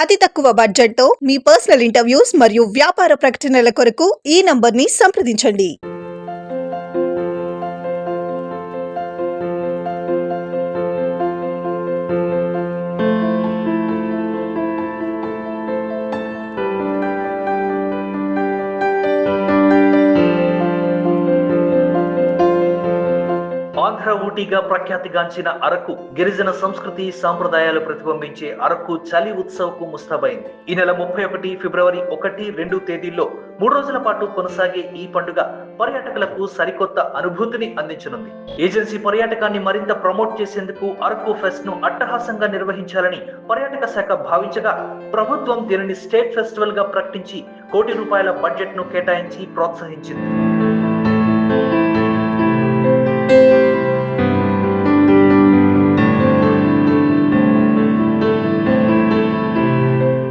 అతి తక్కువ బడ్జెట్‌తో మీ పర్సనల్ ఇంటర్వ్యూస్ మరియు వ్యాపార ప్రకటనల కొరకు ఈ నంబర్‌ని సంప్రదించండి. ఆంధ్ర ఊటీగా ప్రఖ్యాతిగాంచిన అరకు గిరిజన సంస్కృతి సాంప్రదాయాలు ప్రతిబింబించే అరకు చలి ఉత్సవ్కు ముస్తాబైంది. ఈ నెల 31 ఫిబ్రవరి 1, 2 తేదీల్లో 3 రోజుల పాటు కొనసాగే ఈ పండుగ పర్యాటకులకు సరికొత్త అనుభూతిని అందించనుంది. ఏజెన్సీ పర్యాటకాన్ని మరింత ప్రమోట్ చేసేందుకు అరకు ఫెస్ట్ ను అట్టహాసంగా నిర్వహించాలని పర్యాటక శాఖ భావించగా ప్రభుత్వం దీనిని స్టేట్ ఫెస్టివల్ గా ప్రకటించి ₹1 కోటి బడ్జెట్ ను కేటాయించి ప్రోత్సహించింది.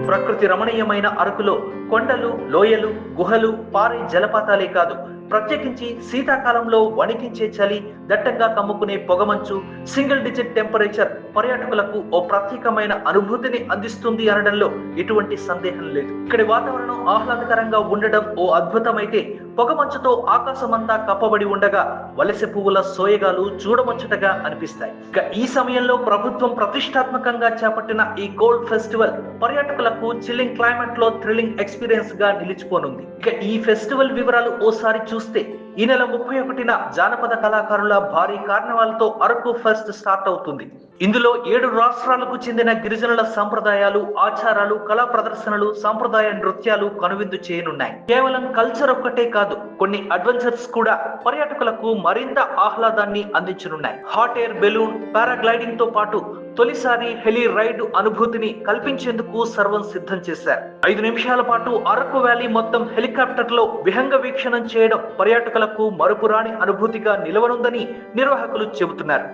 ప్రకృతి రమణీయమైన అరకులో కొండలు, లోయలు, గుహలు, పారే జలపాతాలే కాదు, ప్రత్యేకించి శీతాకాలంలో వణికించే చలి, దట్టంగా కమ్ముకునే పొగమంచు, సింగిల్ డిజిట్ టెంపరేచర్ పర్యాటకులకు ఓ ప్రత్యేకమైన అనుభూతిని అందిస్తుంది అనడంలో ఎటువంటి సందేహం లేదు. ఇక్కడి వాతావరణం ఆహ్లాదకరంగా ఉండడం ఓ అద్భుతమైతే, పొగమంచుతో ఆకాశమంతా కప్పబడి ఉండగా వలసె పువ్వుల సోయగాలు చూడముచ్చటగా అనిపిస్తాయి. ఇక ఈ సమయంలో ప్రభుత్వం ప్రతిష్టాత్మకంగా చేపట్టిన ఈ కోల్డ్ ఫెస్టివల్ పర్యాటకులకు చిల్లింగ్ క్లైమేట్ లో థ్రిల్లింగ్ ఎక్స్పీరియన్స్ గా నిలిచిపోనుంది. ఇక ఈ ఫెస్టివల్ వివరాలు ఓసారి చూస్తే, ఈ నెల 31న జానపద కళాకారుల భారీ కార్నివాల్ తో అరకు ఫెస్ట్ స్టార్ట్ అవుతుంది. ఇందులో 7 రాష్ట్రాలకు చెందిన గిరిజనుల సంప్రదాయాలు, ఆచారాలు, కళా ప్రదర్శనలు, సాంప్రదాయ నృత్యాలు కనువిందు చేయనున్నాయి. కేవలం కల్చర్ ఒక్కటే కాదు, కొన్ని అడ్వెంచర్స్ కూడా పర్యాటకులకు మరింత ఆహ్లాదాన్ని అందించనున్నాయి. హాట్ ఎయిర్ బెలూన్, పారాగ్లైడింగ్ తో పాటు తొలిసారి హెలి రైడ్ అనుభూతిని కల్పించేందుకు సర్వం సిద్ధం చేశారు. 5 నిమిషాల పాటు అరకు వ్యాలీ మొత్తం హెలికాప్టర్ లో విహంగ వీక్షణం చేయడం పర్యాటకులకు మరుపురాని అనుభూతిగా నిలవనుందని నిర్వాహకులు చెబుతున్నారు.